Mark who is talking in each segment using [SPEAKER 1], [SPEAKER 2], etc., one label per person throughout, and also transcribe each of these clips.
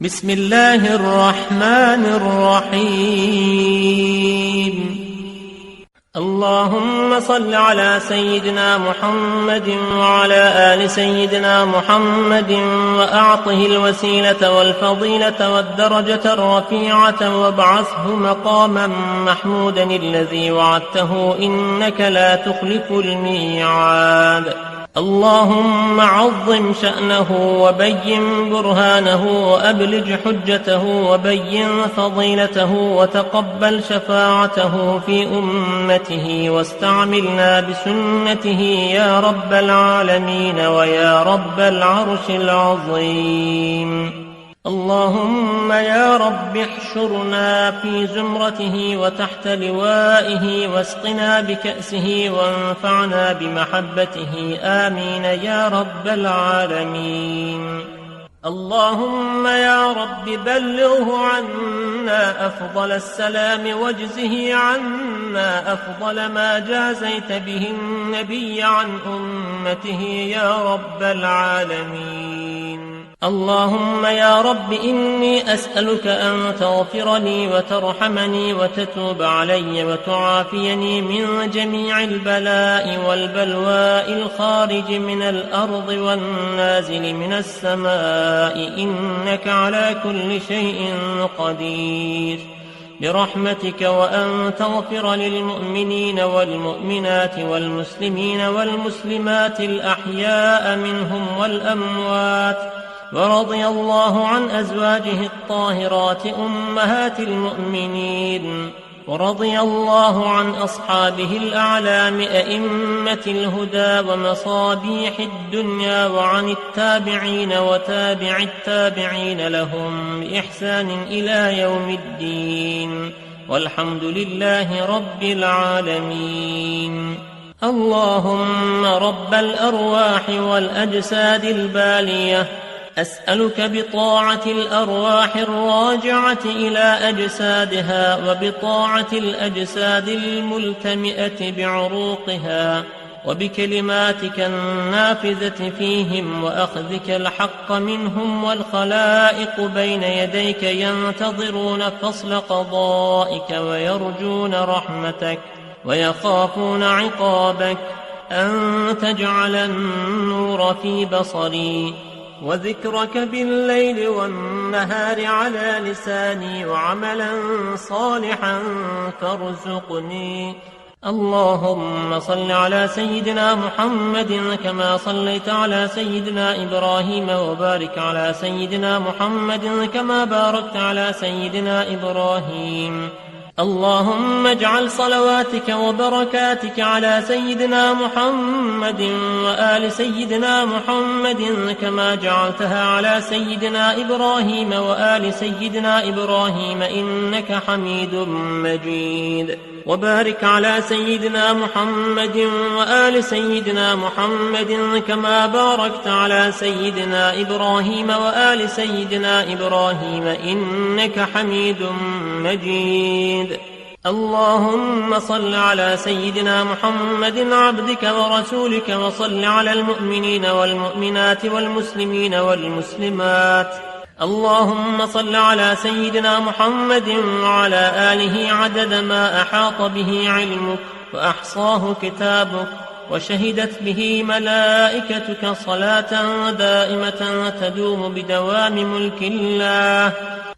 [SPEAKER 1] بسم الله الرحمن الرحيم. اللهم صل على سيدنا محمد وعلى آل سيدنا محمد وأعطه الوسيلة والفضيلة والدرجة الرفيعة وابعثه مقاما محمودا الذي وعدته إنك لا تخلف الميعاد. اللهم عظم شأنه وبين برهانه وأبلج حجته وبين فضيلته وتقبل شفاعته في أمته واستعملنا بسنته يا رب العالمين ويا رب العرش العظيم. اللهم يا رب احشرنا في زمرته وتحت لوائه واسقنا بكأسه وانفعنا بمحبته آمين يا رب العالمين. اللهم يا رب بلغه عنا أفضل السلام واجزه عنا أفضل ما جازيت به النبي عن أمته يا رب العالمين. اللهم يا رب إني أسألك أن تغفر لي وترحمني وتتوب علي وتعافيني من جميع البلاء والبلواء الخارج من الأرض والنازل من السماء إنك على كل شيء قدير برحمتك، وأن تغفر للمؤمنين والمؤمنات والمسلمين والمسلمات الأحياء منهم والأموات. ورضي الله عن أزواجه الطاهرات أمهات المؤمنين، ورضي الله عن أصحابه الأعلام أئمة الهدى ومصابيح الدنيا، وعن التابعين وتابع التابعين لهم بإحسان إلى يوم الدين، والحمد لله رب العالمين. اللهم رب الأرواح والأجساد البالية، أسألك بطاعة الأرواح الراجعة إلى أجسادها وبطاعة الأجساد الملتمئة بعروقها وبكلماتك النافذة فيهم وأخذك الحق منهم، والخلائق بين يديك ينتظرون فصل قضائك ويرجون رحمتك ويخافون عقابك، أن تجعل النور في بصري وذكرك بالليل والنهار على لساني وعملا صالحا فارزقني. اللهم صل على سيدنا محمد كما صليت على سيدنا إبراهيم، وبارك على سيدنا محمد كما باركت على سيدنا إبراهيم. اللهم اجعل صلواتك وبركاتك على سيدنا محمد وآل سيدنا محمد كما جعلتها على سيدنا إبراهيم وآل سيدنا إبراهيم إنك حميد مجيد. وبارك على سيدنا محمد وآل سيدنا محمد كما باركت على سيدنا إبراهيم وآل سيدنا إبراهيم إنك حميد مجيد. اللهم صل على سيدنا محمد عبدك ورسولك، وصل على المؤمنين والمؤمنات والمسلمين والمسلمات. اللهم صل على سيدنا محمد وعلى آله عدد ما أحاط به علمك وأحصاه كتابك وشهدت به ملائكتك، صلاة دائمة تدوم بدوام ملك الله.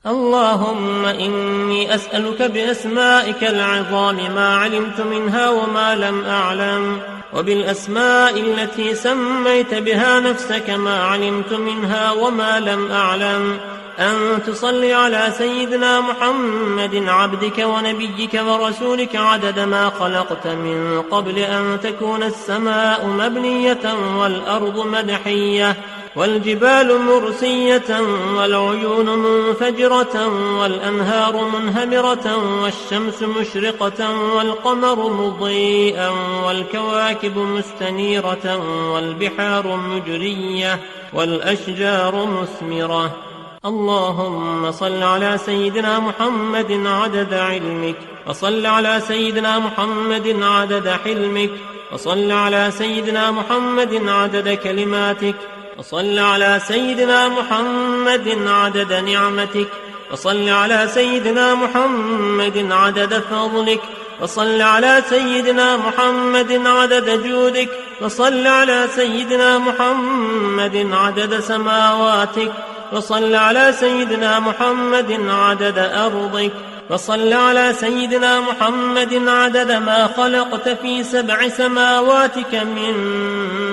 [SPEAKER 1] اللهم إني أسألك بأسمائك العظام ما علمت منها وما لم أعلم، وبالأسماء التي سميت بها نفسك ما علمت منها وما لم أعلم، أن تصلي على سيدنا محمد عبدك ونبيك ورسولك عدد ما خلقت من قبل أن تكون السماء مبنية والأرض مدحية والجبال مرسية والعيون منفجرة والأنهار منهمرة والشمس مشرقة والقمر مضيئا والكواكب مستنيرة والبحار مجرية والأشجار مثمرة. اللهم صل على سيدنا محمد عدد علمك، وصل على سيدنا محمد عدد حلمك، وصل على سيدنا محمد عدد كلماتك، وصل على سيدنا محمد عدد نعمتك، وصل على سيدنا محمد عدد فضلك، وصل على سيدنا محمد عدد جودك، وصل على سيدنا محمد عدد سماواتك، وصل على سيدنا محمد عدد أرضك، وصل على سيدنا محمد عدد ما خلقت في 7 سماواتك من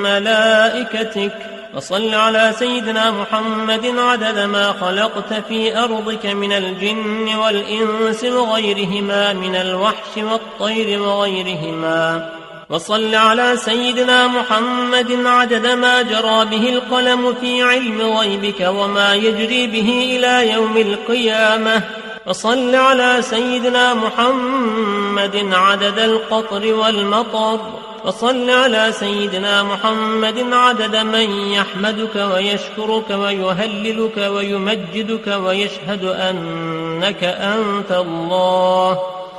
[SPEAKER 1] ملائكتك، وصل على سيدنا محمد عدد ما خلقت في أرضك من الجن والإنس وغيرهما من الوحش والطير وغيرهما، وصل على سيدنا محمد عدد ما جرى به القلم في علم غيبك وما يجري به إلى يوم القيامة، وصل على سيدنا محمد عدد القطر والمطر، وصل على سيدنا محمد عدد من يحمدك ويشكرك ويهللك ويمجدك ويشهد أنك أنت الله،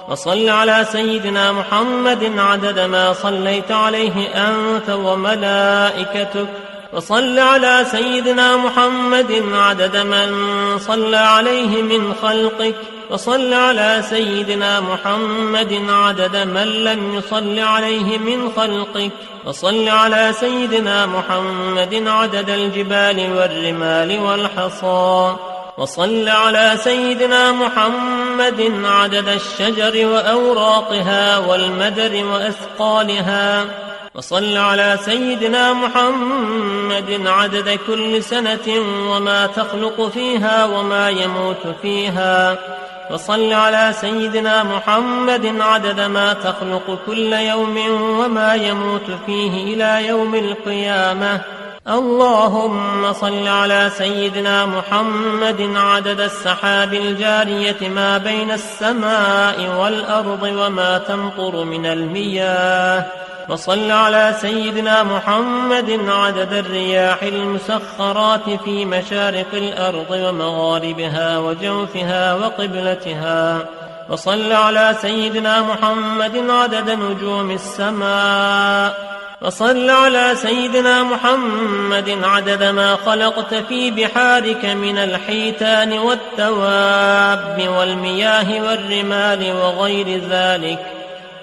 [SPEAKER 1] وصل على سيدنا محمد عدد ما صليت عليه أنت وملائكتك، وصل على سيدنا محمد عدد من صلى عليه من خلقك، وصل على سيدنا محمد عدد من لم يصل عليه من خلقك، وصل على سيدنا محمد عدد الجبال والرمال والحصى، وصل على سيدنا محمد عدد الشجر وأوراقها والمدر وأثقالها، وصل على سيدنا محمد عدد كل سنة وما تخلق فيها وما يموت فيها، وصل على سيدنا محمد عدد ما تخلق كل يوم وما يموت فيه إلى يوم القيامة. اللهم صل على سيدنا محمد عدد السحاب الجارية ما بين السماء والأرض وما تمطر من المياه، وصل على سيدنا محمد عدد الرياح المسخرات في مشارق الأرض ومغاربها وجوفها وقبلتها، وصل على سيدنا محمد عدد نجوم السماء، وصل على سيدنا محمد عدد ما خلقت في بحارك من الحيتان والدواب والمياه والرمال وغير ذلك،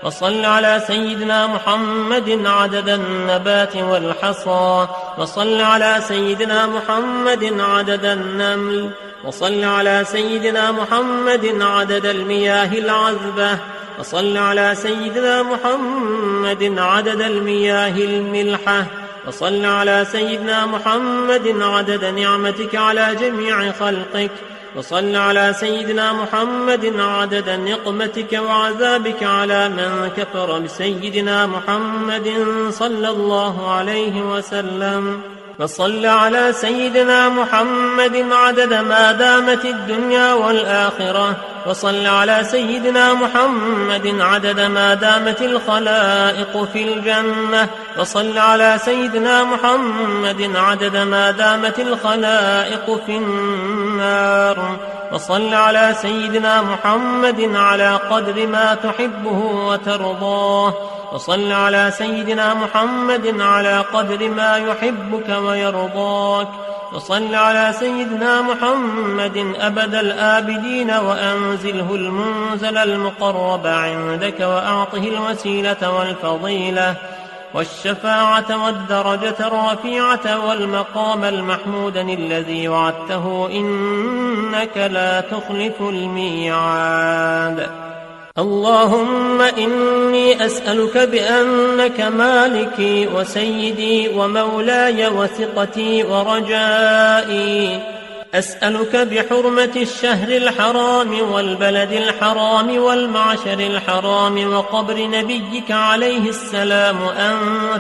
[SPEAKER 1] وصل على سيدنا محمد عدد النبات والحصى، وصل على سيدنا محمد عدد النمل، وصل على سيدنا محمد عدد المياه العذبة، وصل على سيدنا محمد عدد المياه الملحة، وصل على سيدنا محمد عدد نعمتك على جميع خلقك، وصل على سيدنا محمد عدد نقمتك وعذابك على من كفر بسيدنا محمد صلى الله عليه وسلم، وصل على سيدنا محمد عدد ما دامت الدنيا والآخرة، وصل على سيدنا محمد عدد ما دامت الخلائق في الجنة، وصل على سيدنا محمد عدد ما دامت الخلائق في النار، وصل على سيدنا محمد على قدر ما تحبه وترضاه، وصل على سيدنا محمد على قدر ما يحبك ويرضاك، وصل على سيدنا محمد أبد الآبدين وأنزله المنزل المقرب عندك وأعطه الوسيلة والفضيلة والشفاعة والدرجة الرفيعة والمقام المحمود الذي وعدته إنك لا تخلف الميعاد. اللهم إني أسألك بأنك مالكي وسيدي ومولاي وثقتي ورجائي، أسألك بحرمة الشهر الحرام والبلد الحرام والمعشر الحرام وقبر نبيك عليه السلام أن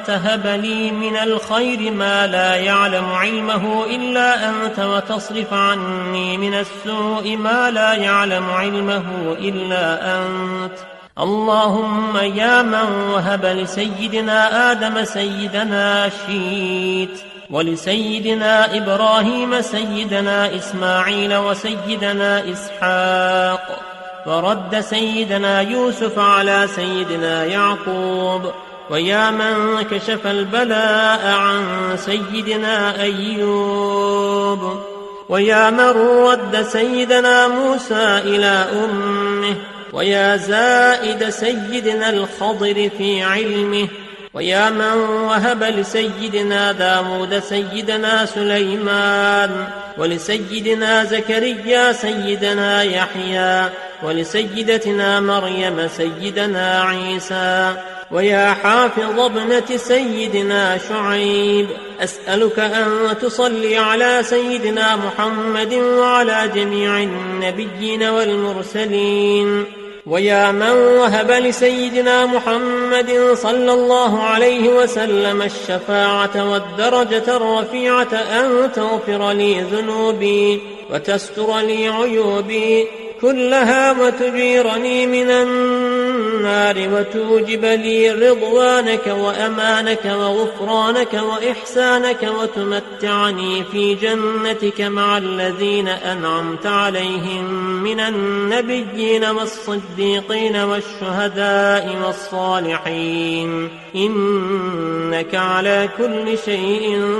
[SPEAKER 1] تهب لي من الخير ما لا يعلم علمه إلا أنت، وتصرف عني من السوء ما لا يعلم علمه إلا أنت. اللهم يا من وهب لسيدنا آدم سيدنا شيت، ولسيدنا إبراهيم سيدنا إسماعيل وسيدنا إسحاق، ورد سيدنا يوسف على سيدنا يعقوب، ويا من كشف البلاء عن سيدنا أيوب، ويا من رد سيدنا موسى إلى أمه، ويا زائد سيدنا الخضر في علمه، ويا من وهب لسيدنا داود سيدنا سليمان، ولسيدنا زكريا سيدنا يحيى، ولسيدتنا مريم سيدنا عيسى، ويا حافظ ابنة سيدنا شعيب، أسألك أن تصلي على سيدنا محمد وعلى جميع النبيين والمرسلين. ويا من وهب لسيدنا محمد صلى الله عليه وسلم الشفاعة والدرجة الرفيعة، أن تغفر لي ذنوبي وتستر لي عيوبي كلها، وتجيرني من النار، وتوجب لي رضوانك وأمانك وغفرانك وإحسانك، وتمتعني في جنتك مع الذين أنعمت عليهم من النبيين والصديقين والشهداء والصالحين، إنك على كل شيء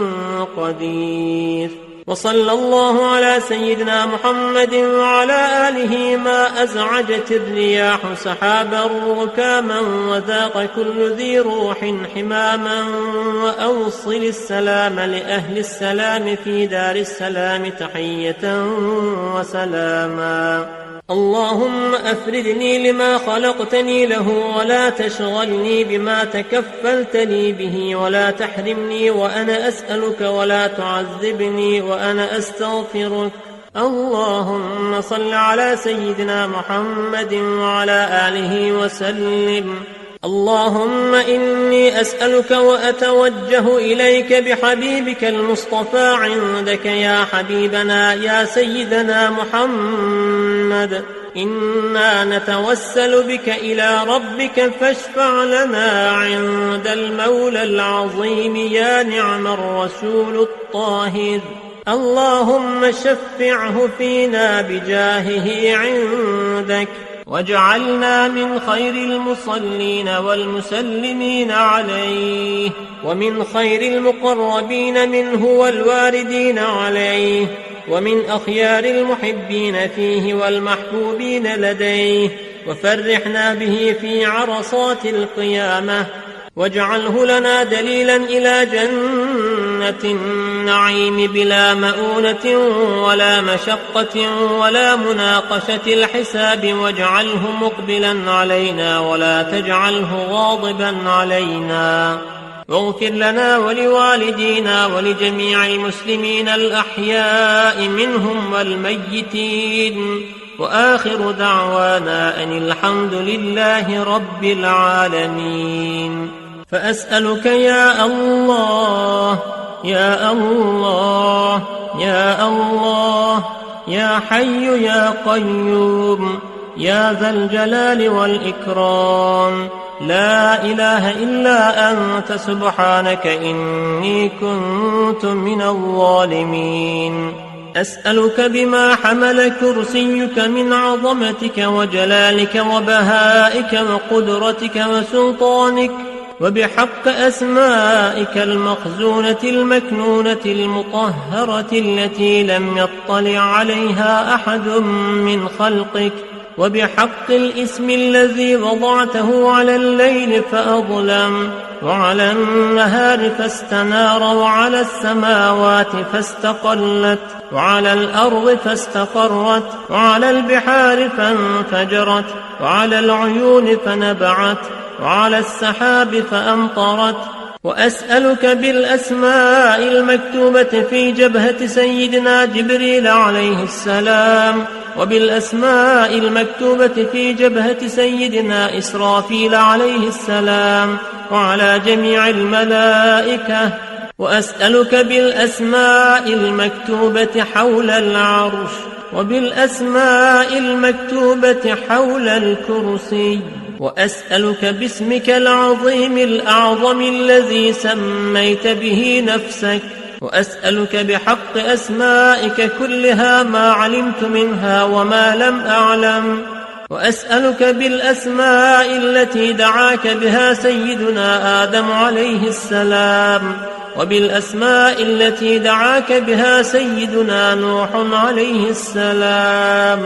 [SPEAKER 1] قدير. وصلى الله على سيدنا محمد وعلى آله ما أزعجت الرياح سحابا ركاما، وذاق كل ذي روح حماما، وأوصل السلام لأهل السلام في دار السلام تحية وسلاما. اللهم أفردني لما خلقتني له، ولا تشغلني بما تكفلت لي به، ولا تحرمني وأنا أسألك، ولا تعذبني وأنا أستغفرك. اللهم صل على سيدنا محمد وعلى آله وسلم. اللهم إني أسألك وأتوجه إليك بحبيبك المصطفى عندك يا حبيبنا يا سيدنا محمد، إنا نتوسل بك إلى ربك، فاشفع لنا عند المولى العظيم يا نعم الرسول الطاهر. اللهم شفعه فينا بجاهه عندك، واجعلنا من خير المصلين والمسلمين عليه، ومن خير المقربين منه والواردين عليه، ومن أخيار المحبين فيه والمحبوبين لديه، وفرحنا به في عرصات القيامة، واجعله لنا دليلا إلى جنة النعيم بلا مؤونة ولا مشقة ولا مناقشة الحساب، واجعله مقبلا علينا ولا تجعله غاضبا علينا. واغفر لنا ولوالدينا ولجميع المسلمين الأحياء منهم والميتين، وآخر دعوانا أن الحمد لله رب العالمين. فأسألك يا الله يا الله يا الله يا حي يا قيوم يا ذا الجلال والإكرام، لا إله إلا أنت سبحانك إني كنت من الظالمين. أسألك بما حمل كرسيك من عظمتك وجلالك وبهائك وقدرتك وسلطانك، وبحق أسمائك المخزونة المكنونة المطهرة التي لم يطلع عليها أحد من خلقك، وبحق الاسم الذي وضعته على الليل فأظلم، وعلى النهار فاستنار، وعلى السماوات فاستقلت، وعلى الأرض فاستقرت، وعلى البحار فانفجرت، وعلى العيون فنبعت، وعلى السحاب فأمطرت. وأسألك بالأسماء المكتوبة في جبهة سيدنا جبريل عليه السلام، وبالأسماء المكتوبة في جبهة سيدنا إسرافيل عليه السلام، وعلى جميع الملائكة. وأسألك بالأسماء المكتوبة حول العرش، وبالأسماء المكتوبة حول الكرسي. وأسألك باسمك العظيم الأعظم الذي سميت به نفسك، وأسألك بحق أسمائك كلها ما علمت منها وما لم أعلم، وأسألك بالأسماء التي دعاك بها سيدنا آدم عليه السلام، وبالأسماء التي دعاك بها سيدنا نوح عليه السلام،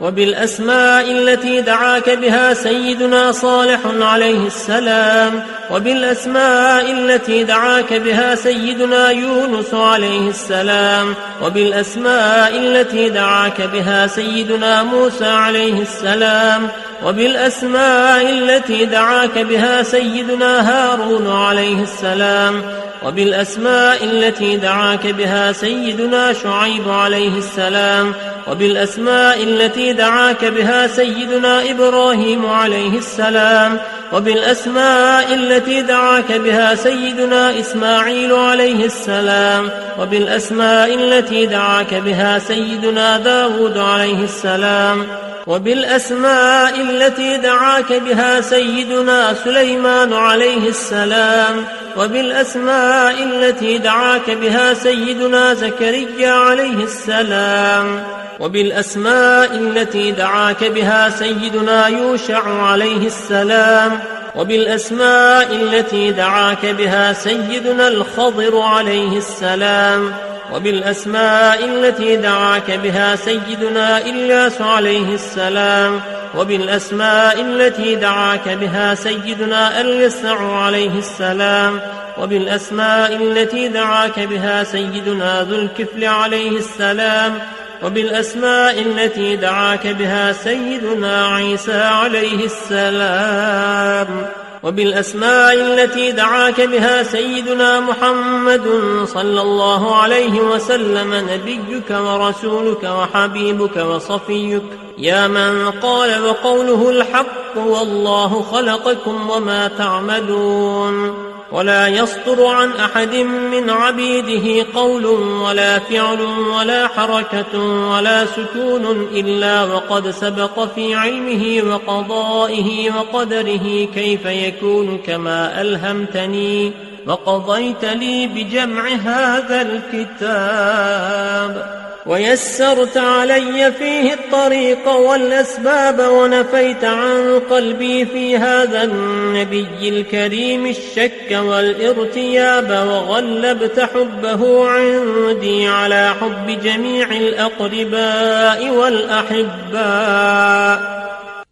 [SPEAKER 1] وبالأسماء التي دعاك بها سيدنا صالح عليه السلام، وبالأسماء التي دعاك بها سيدنا يونس عليه السلام، وبالأسماء التي دعاك بها سيدنا موسى عليه السلام، وبالأسماء التي دعاك بها سيدنا هارون عليه السلام، وبالأسماء التي دعاك بها سيدنا شعيب عليه السلام، وبالأسماء التي دعاك بها سيدنا إبراهيم عليه السلام، وبالأسماء التي دعاك بها سيدنا إسماعيل عليه السلام، وبالأسماء التي دعاك بها سيدنا داود عليه السلام، وبالأسماء التي دعاك بها سيدنا سليمان عليه السلام، وبالأسماء التي دعاك بها سيدنا زكريا عليه السلام، وبالأسماء التي دعاك بها سيدنا يوشع عليه السلام، وبالأسماء التي دعاك بها سيدنا الخضر عليه السلام، وبالأسماء التي دعاك بها سيدنا إلياس عليه السلام، وبالأسماء التي دعاك بها سيدنا اليسع عليه السلام، وبالأسماء التي دعاك بها سيدنا ذو الكفل عليه السلام، وبالأسماء التي دعاك بها سيدنا عيسى عليه السلام، وبالأسماء التي دعاك بها سيدنا محمد صلى الله عليه وسلم نبيك ورسولك وحبيبك وصفيك، يا من قال وقوله الحق والله خلقكم وما تعملون، ولا يصدر عن أحد من عبيده قول ولا فعل ولا حركة ولا سكون إلا وقد سبق في علمه وقضائه وقدره كيف يكون كما ألهمتني وقضيت لي بجمع هذا الكتاب، ويسرت علي فيه الطريق والأسباب، ونفيت عن قلبي في هذا النبي الكريم الشك والارتياب، وغلبت حبه عندي على حب جميع الأقرباء والأحباء.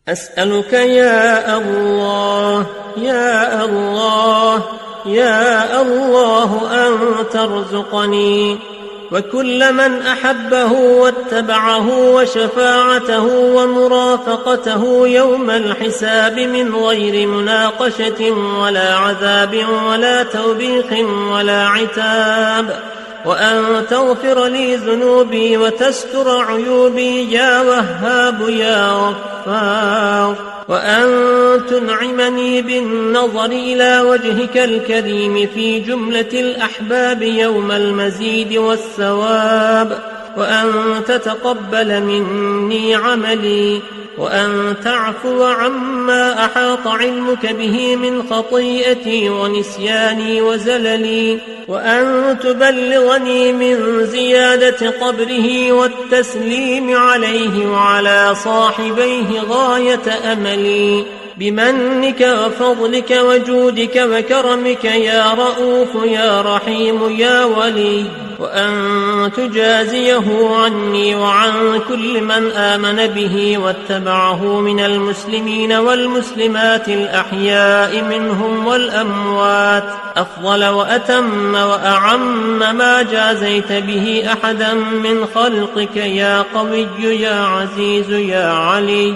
[SPEAKER 1] أسألك يا الله يا الله يا الله أن ترزقني وكل من أحبه واتبعه وشفاعته ومرافقته يوم الحساب من غير مناقشة ولا عذاب ولا توبيخ ولا عتاب، وأن تغفر لي ذنوبي وتستر عيوبي يا وهاب يا غفار، وأن تنعمني بالنظر إلى وجهك الكريم في جملة الأحباب يوم المزيد والثواب، وأن تتقبل مني عملي، وأن تعفو عما أحاط علمك به من خطيئتي ونسياني وزللي، وأن تبلغني من زيادة قبره والتسليم عليه وعلى صاحبيه غاية أملي، بمنك وفضلك وجودك وكرمك يا رؤوف يا رحيم يا ولي، وأن تجازيه عني وعن كل من آمن به واتبعه من المسلمين والمسلمات الأحياء منهم والأموات أفضل وأتم وأعم ما جازيت به أحدا من خلقك يا قوي يا عزيز يا علي.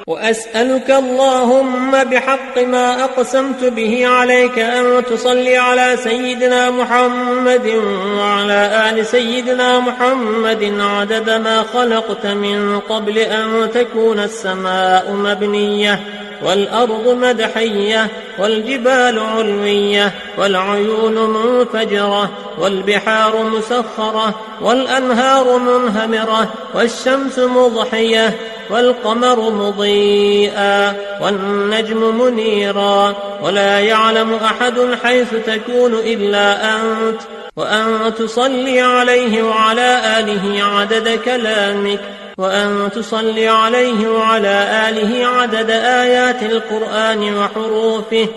[SPEAKER 1] وأسألك اللهم بحق ما أقسمت به عليك أن تصلي على سيدنا محمد وعلى آل سيدنا محمد عدد ما خلقت من قبل أن تكون السماء مبنية والأرض مدحية والجبال علوية والعيون منفجرة والبحار مسخرة والأنهار منهمرة والشمس مضحية والقمر مضيئا والنجم منيرا، ولا يعلم أحد حيث تكون إلا أنت، وأن تصلي عليه وعلى آله عدد كلامك وأن تصلي عليه وعلى آله عدد آيات القرآن وحروفه،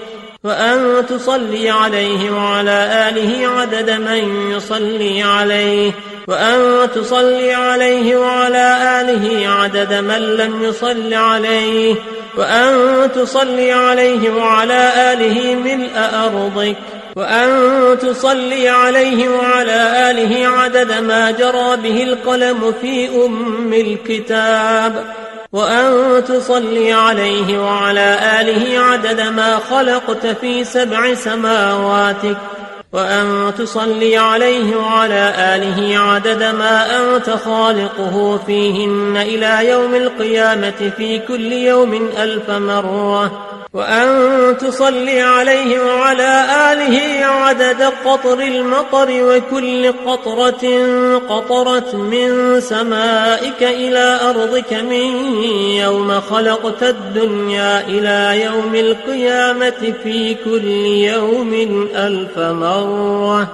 [SPEAKER 1] وأن تصلي عليه وعلى آله عدد من يصلي عليه، وأن تصلي عليه وعلى آله عدد من لم يصل عليه، وأن تصلي عليه وعلى آله ملء أرضك، وأن تصلي عليه وعلى آله عدد ما جرى به القلم في أم الكتاب، وأن تصلي عليه وعلى آله عدد ما خلقت في 7 سماواتك، وأن تصلي عليه وعلى آله عدد ما أنت خالقه فيهن إلى يوم القيامة في كل يوم 1000 مرة، وأن تصلي عليه وعلى آله عدد قطر المطر وكل قطرة قطرت من سمائك إلى أرضك من يوم خلقت الدنيا إلى يوم القيامة في كل يوم 1000 مرة.